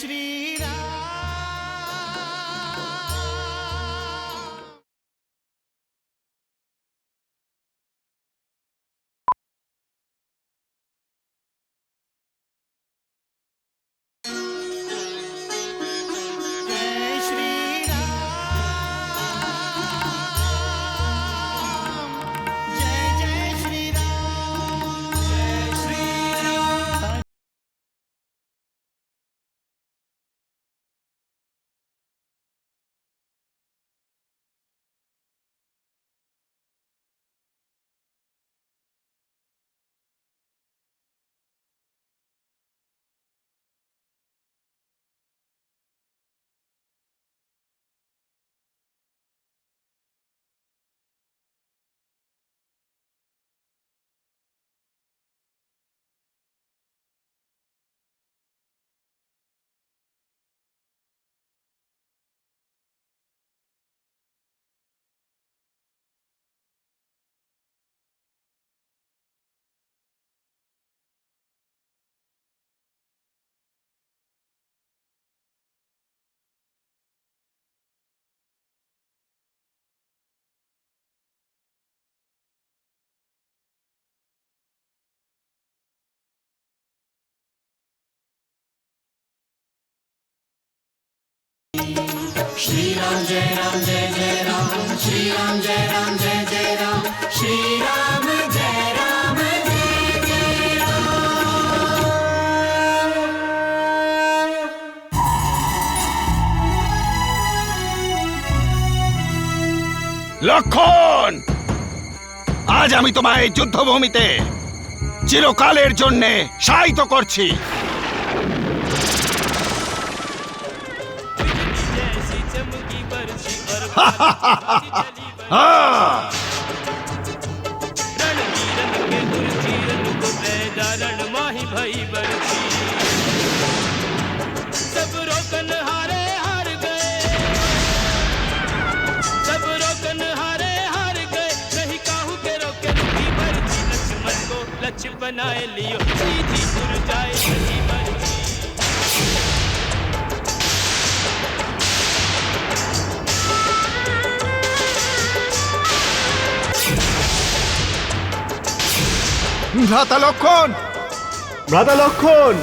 श्री राम। जय श्री राम। जय जय श्री राम। जय श्री राम। श्री राम जय राम जय जय राम। श्री राम जय राम जय जय राम। श्री राम जय राम जय जय राम। লক্ষণ, আজ আমি তোমায় যুদ্ধভূমিতে চিরকালের জন্যে শায়িত করছি। लक्ष्य बनाए लियो सीधी सुर जाए नहीं मर्जी। ভ্রাতা লক্ষণ, ভ্রাতা লক্ষণ,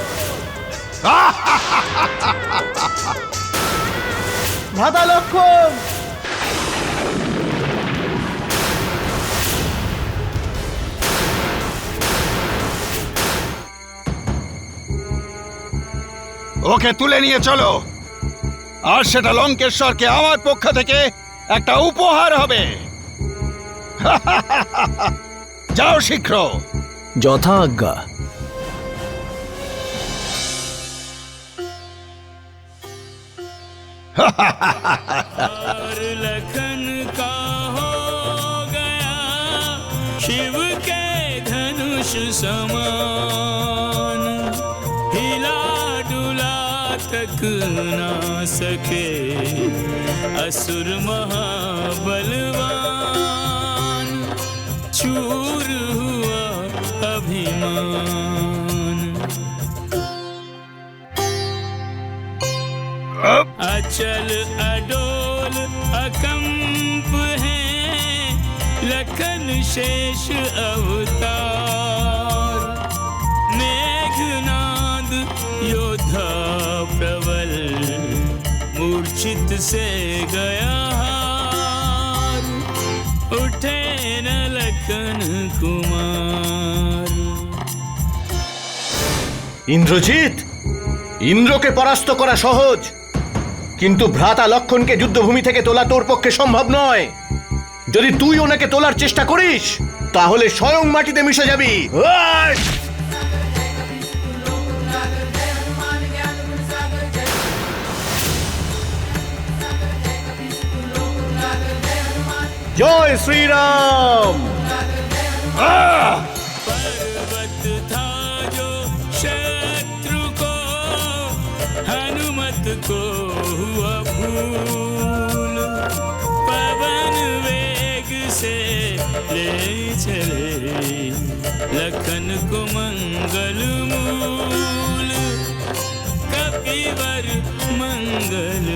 ভ্রাতা লক্ষণ। ওকে তুলে নিয়ে চলো, আর সেটা লঙ্কেশ্বরকে আমার পক্ষ থেকে একটা উপহার হবে। যাও শীঘ্র। যথা আজ্ঞা। और लखन का हो गया शिव के धनुष समान, हिला डुला तक ना सके असुर महाबलवान, चूर हुआ अभिमान। अचल अडोल अकंप है लखन शेष अवतार, मेघनाद योद्धा प्रबल मूर्छित से गया हार, उठे न लखन कुमार। ইন্দ্রজিৎ, ইন্দ্রকে পরাস্ত করা সহজ, কিন্তু ভ্রাতা লক্ষণকে যুদ্ধভূমি থেকে তোলা তোর পক্ষে সম্ভব নয়। যদি তুই ওনাকে তোলার চেষ্টা করিস তাহলে স্বয়ং মাটিতে মিশে যাবি। জয় শ্রীরাম। पर्वत था जो शत्रु को हनुमत को हुआ भूल, पवन वेग से ले चले लखन को मंगल मूल। कपि मुक्तिवर मंगल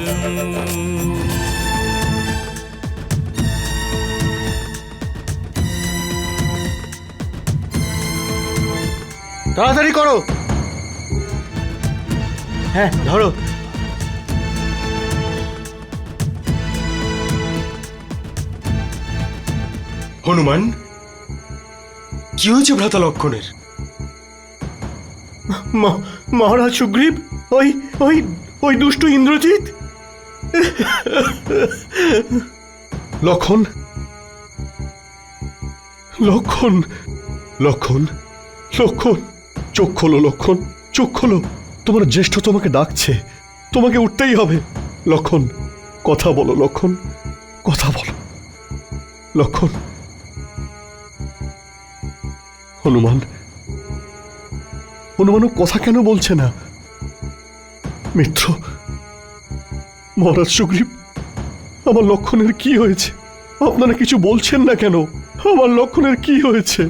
তাড়াতাড়ি করো। হ্যাঁ ধরো। হনুমান, কি হয়েছে ভ্রাতা লক্ষণের? মহারাজ সুগ্রীব, ওই ওই ওই দুষ্ট ইন্দ্রজিৎ। লক্ষণ, লক্ষণ, লক্ষণ, লক্ষণ, চোখ খোলো লক্ষণ, চোখ খোলো। তোমার জ্যেষ্ঠ তোমাকে ডাকছে, তোমাকে উঠতেই হবে। লক্ষণ, কথা বলো লক্ষণ, কথা বলো লক্ষণ। হনুমান, হনুমানও কথা কেন বলছে না? মিত্র, মহারাজ সুগ্রীব, আমার লক্ষণের কি হয়েছে? আপনারা কিছু বলছেন না কেন? আমার লক্ষণের কি হয়েছে?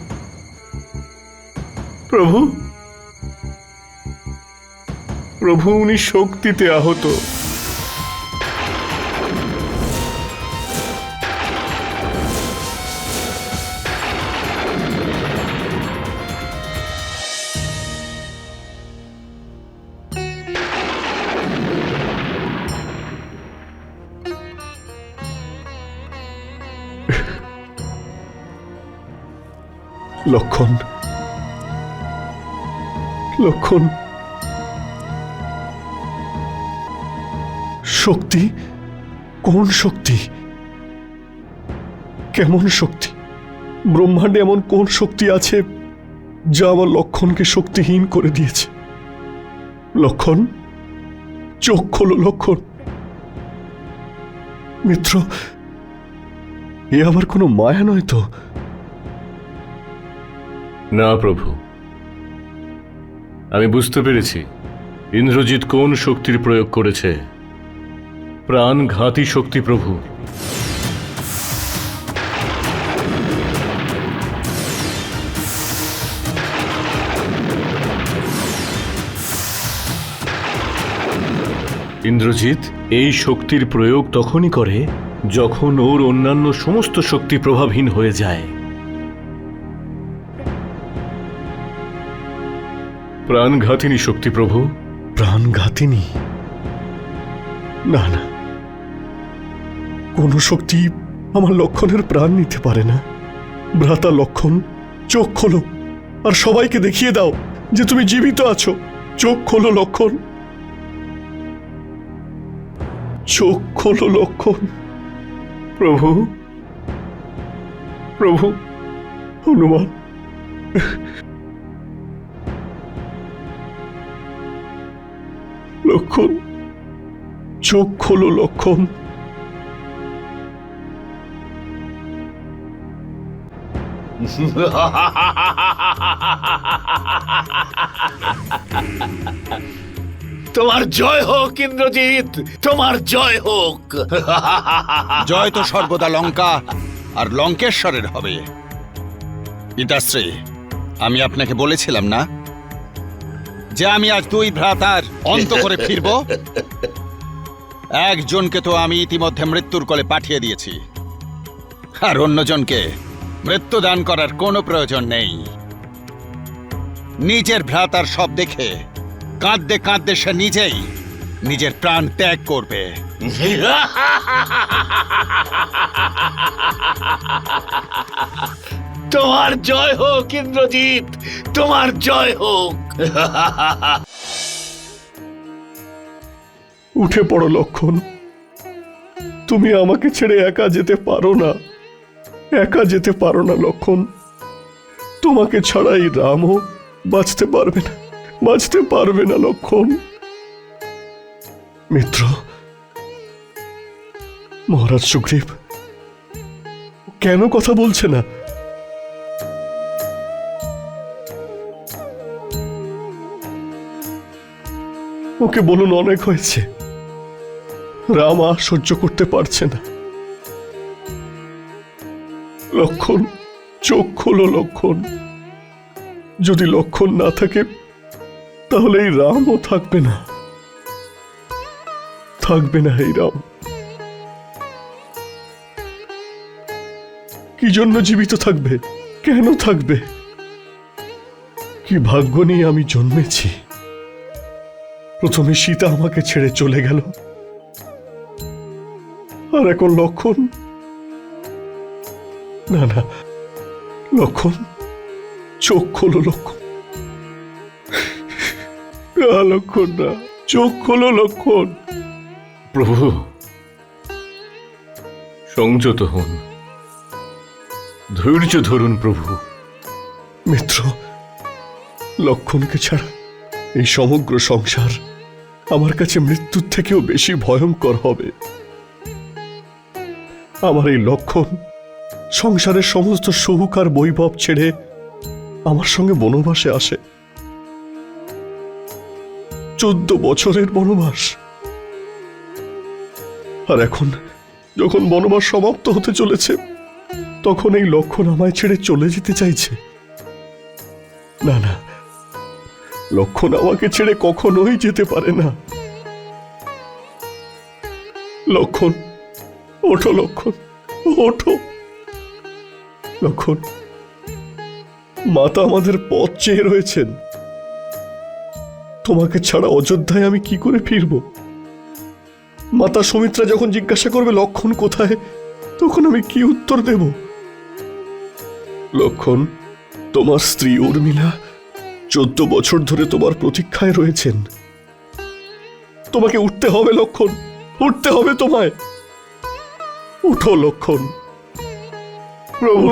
প্রভু, প্রভু উনি শক্তিতে আহত। লক্ষণ, লক্ষণ, শক্তি? কোন শক্তি? কেমন শক্তি? ব্রহ্মাণ্ডে এমন কোন শক্তি আছে যা আমার লক্ষণকে শক্তিহীন করে দিয়েছে? লক্ষণ, চোখ খোলো লক্ষণ। মিত্র, এ আবার কোনো মায়া নয় তো? না প্রভু, আমি বুঝতে পেরেছি ইন্দ্রজিৎ কোন শক্তির প্রয়োগ করেছে। প্রাণঘাতী শক্তি প্রভু। ইন্দ্রজিৎ এই শক্তির প্রয়োগ তখনই করে যখন ওর অন্যান্য সমস্ত শক্তি প্রভাবহীন হয়ে যায়। প্রাণঘাতিনী শক্তি প্রভু। প্রাণঘাতিনী? না না, কোন শক্তি আমার লক্ষণের প্রাণ নিতে পারে না। ভ্রাতা লক্ষণ, চোখ খোলো আর সবাইকে দেখিয়ে দাও যে তুমি জীবিত আছো। চোখ খোলো লক্ষণ, চোখ খোলো লক্ষণ। প্রভু, প্রভু, হনুমান, লক্ষণ, চোখ খোলো লক্ষণ। তোমার জয় হোক ইন্দ্রজিৎ, তোমার জয় হোক। জয় তো সর্বদা লঙ্কা আর লঙ্কেশ্বরের হবে। পিতাশ্রী, আমি আপনাকে বলেছিলাম না যে আমি আজ দুই ভ্রাতার অন্ত করে ফিরব? একজনকে তো আমি ইতিমধ্যে মৃত্যুর কোলে পাঠিয়ে দিয়েছি, আর অন্যজনকে মৃত্যুদান করার কোনো প্রয়োজন নেই। নিজের ভ্রাতার সব দেখে কাঁদতে কাঁদতে সে নিজেই নিজের প্রাণ ত্যাগ করবে। তোমার জয় হোক ইন্দ্রজিৎ, তোমার জয় হোক। উঠে পড়ো লক্ষণ, তুমি আমাকে ছেড়ে একা যেতে পারো না, একা যেতে পারো না লক্ষণ। তোমাকে ছাড়াই রামও বাঁচতে পারবে না, বাঁচতে পারবে না লক্ষণ। মিত্র, মহারাজ সুগ্রীব কেন কথা বলছে না? ওকে বলুন অনেক হয়েছে, রাম আর সহ্য করতে পারছে না। লক্ষণ, চোখ খোলো লক্ষণ। যদি লক্ষণ না থাকে তাহলে এই রামও থাকবে না। থাকবে না এই রাম। কি জন্য জীবিত থাকবে? কেন থাকবে? কি ভাগ্য নিয়ে আমি জন্মেছি? প্রথমে সীতা আমাকে ছেড়ে চলে গেল, আর এখন লক্ষণ। না না লক্ষণ, চোখ খোলো লক্ষণ। না লক্ষণ, না, চোখ খোলো লক্ষণ। প্রভু, সংযত হন, ধৈর্য ধরুন প্রভু। মিত্র, লক্ষণকে ছাড়া এই সমগ্র সংসার আমার কাছে মৃত্যুর থেকেও বেশি ভয়ঙ্কর হবে। আমার এই লক্ষণ সংসারের সমস্ত সুখ আর বৈভব ছেড়ে আমার সঙ্গে বনবাসে আসে। 14 বছরের বনবাস। আর এখন যখন বনবাস সমাপ্ত হতে চলেছে, তখন এই লক্ষণ আমায় ছেড়ে চলে যেতে চাইছে। না না, লক্ষণ আমাকে ছেড়ে কখনোই যেতে পারে না। লক্ষণ, ওঠো লক্ষণ, ওঠো লক্ষণ। মাতা আমাদের পথ চেয়ে রয়েছেন। তোমাকে ছাড়া অযোধ্যায় আমি কি করে ফিরব? মাতা সুমিত্রা যখন জিজ্ঞাসা করবে লক্ষণ কোথায়, তখন আমি কি উত্তর দেব? লক্ষণ, তোমার স্ত্রী উর্মিলা 14 বছর ধরে তোমার প্রতীক্ষায় রয়েছেন। তোমাকে উঠতে হবে লক্ষণ, উঠতে হবে তোমায়। উঠো লক্ষণ। প্রভু,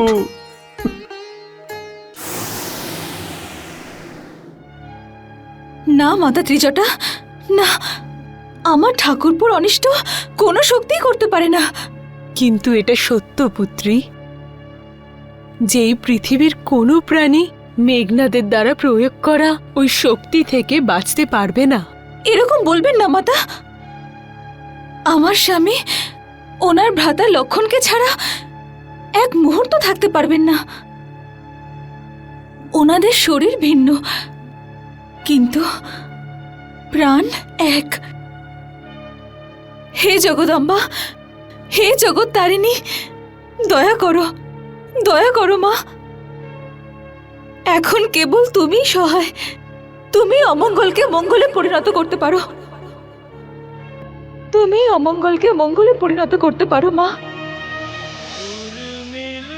না মাতা ত্রিজটা, না, আমার ঠাকুরপুর অনিষ্ট কোনো শক্তি করতে পারে না। কিন্তু এটা সত্য পুত্রী, যেই পৃথিবীর কোনো প্রাণী মেঘনাদের দ্বারা প্রয়োগ করা ওই শক্তি থেকে বাঁচতে পারবে না। এরকম বলবেন না মাতা। আমার স্বামী ওনার ভ্রাতা লক্ষণকে ছাড়া এক মুহূর্ত থাকতে পারবেন না। ওনাদের শরীর ভিন্ন, কিন্তু প্রাণ এক। হে জগদম্বা, হে জগৎ তারিণী, দয়া করো, দয়া করো মা। এখন কেবল তুমিই সহায়। তুমি অমঙ্গলকে মঙ্গলে পরিণত করতে পারো। তুমি অমঙ্গলকে মঙ্গলে পরিণত করতে পারো মা। उर्मिल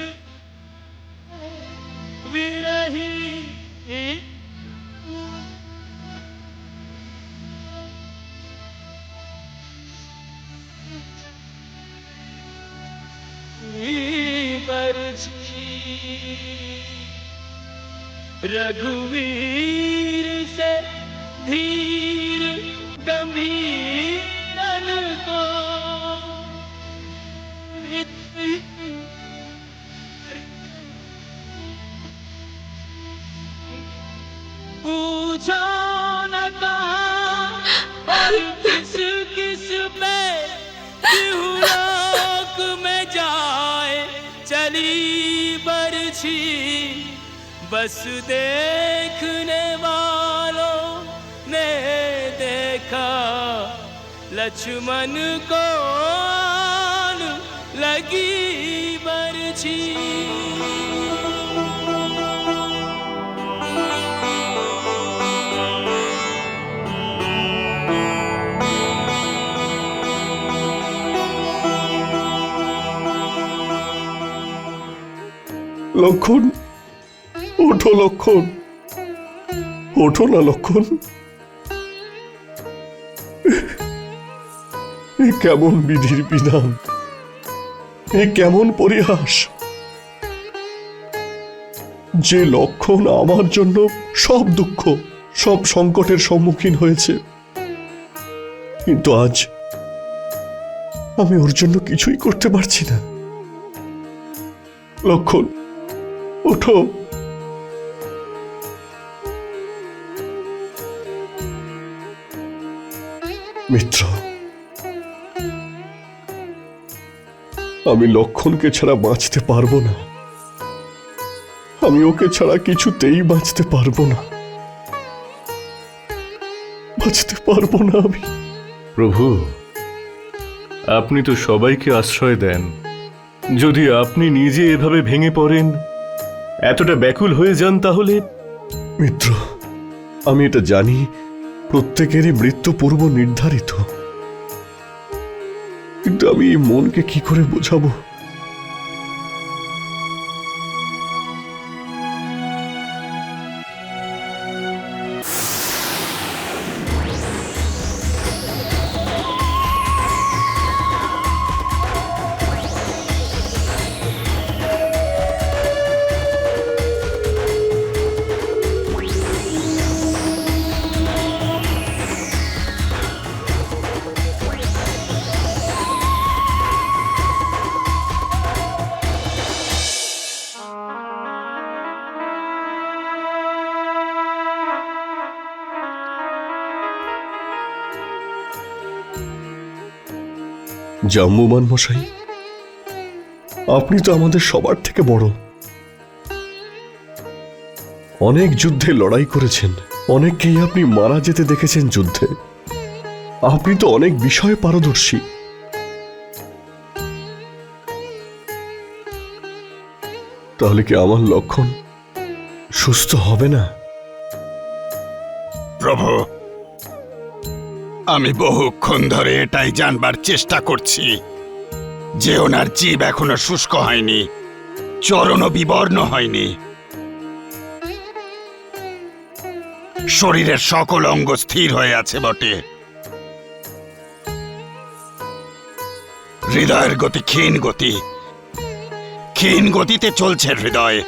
विरही रघुवीर से धीर गंभीर को पूछो न कहाँ और किस किस पे लोक में जाए चली बरछी, बस देखने वालों ने देखा लक्ष्मण को लगी बरछी। লক্ষণ, ওঠো লক্ষণ, ওঠো না লক্ষণ। এ কেমন বিধির বিধান, এ কেমন পরিহাস! যে লক্ষণ আমার জন্য সব দুঃখ, সব সংকটের সম্মুখীন হয়েছে, কিন্তু আজ আমি ওর জন্য কিছুই করতে পারছি না। লক্ষণ, ওঠো। মিত্র, আমি লক্ষণকে ছাড়া বাঁচতে পারবো না। আমি ওকে ছাড়া কিছুতেই বাঁচতে পারবো না, বাঁচতে পারবো না আমি। প্রভু, আপনি তো সবাইকে আশ্রয় দেন। যদি আপনি নিজে এভাবে ভেঙে পড়েন, এতটা ব্যাকুল হয়ে যান, তাহলে মিত্র, আমি এটা জানি প্রত্যেকেরই মৃত্যু পূর্ব নির্ধারিত, কিন্তু আমি এই মনকে কি করে বোঝাবো? জাম্বুবান মশাই, আপনি তো আমাদের সবার থেকে বড়। অনেক যুদ্ধে লড়াই করেছেন, অনেককেই আপনি মারা যেতে দেখেছেন যুদ্ধে। আপনি তো অনেক বিষয়ে পারদর্শী। তাহলে কি আমার লক্ষণ সুস্থ হবে না? প্রভু, আমি বহুক্ষণ ধরে এটাই জানবার চেষ্টা করছি যে ওনার জীব এখনো শুষ্ক হয়নি, চরণও বিবর্ণ হয়নি। শরীরের সকল অঙ্গ স্থির হয়ে আছে বটে, হৃদয়ের গতি ক্ষীণ গতিতে চলছে হৃদয়।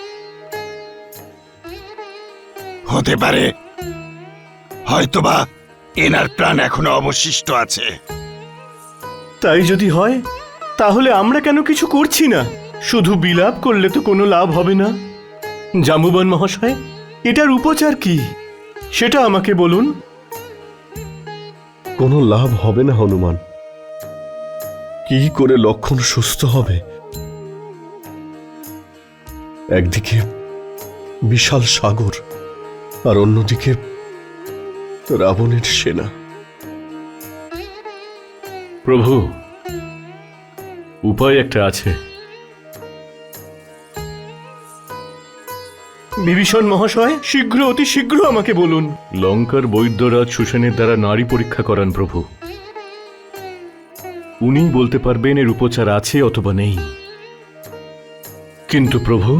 হতে পারে হয়তোবা এনার প্রাণ এখনো অবশিষ্ট আছে। তাই যদি হয়, তাহলে আমরা কেন কিছু করছি না? শুধু বিলাপ করলে তো কোনো লাভ হবে না। জাম্বুবান মহাশয়, এটার উপচার কি সেটা আমাকে বলুন। কোনো লাভ হবে না হনুমান। কি করে লক্ষণ সুস্থ হবে? একদিকে বিশাল সাগর, আর অন্যদিকে রাবণের সেনা। প্রভু, উপায় একটা আছে। বিভীষণ মহাশয়, শীঘ্র, অতি শীঘ্র আমাকে বলুন। লঙ্কার বৈদ্যরাজ সুসেনের দ্বারা নারী পরীক্ষা করান প্রভু। উনিই বলতে পারবেন এর উপচার আছে অথবা নেই। কিন্তু প্রভু,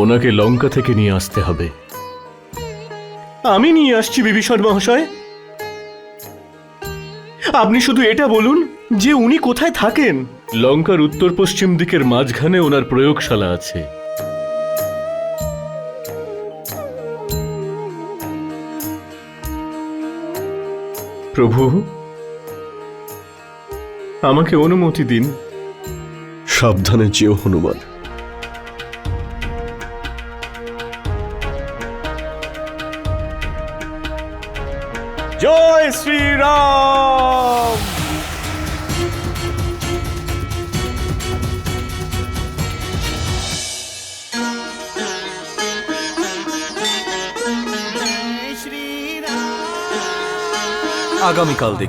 ওনাকে লঙ্কা থেকে নিয়ে আসতে হবে। আমি নিয়ে আসছি বিভীষণ মহাশয়। আপনি শুধু এটা বলুন যে উনি কোথায় থাকেন। লঙ্কার উত্তর পশ্চিম দিকের মাঝখানে ওনার প্রয়োগশালা আছে। প্রভু, আমাকে অনুমতি দিন। সাবধানে যেও হনুমান। জয় শ্রীরাম। আগামীকাল দেখুন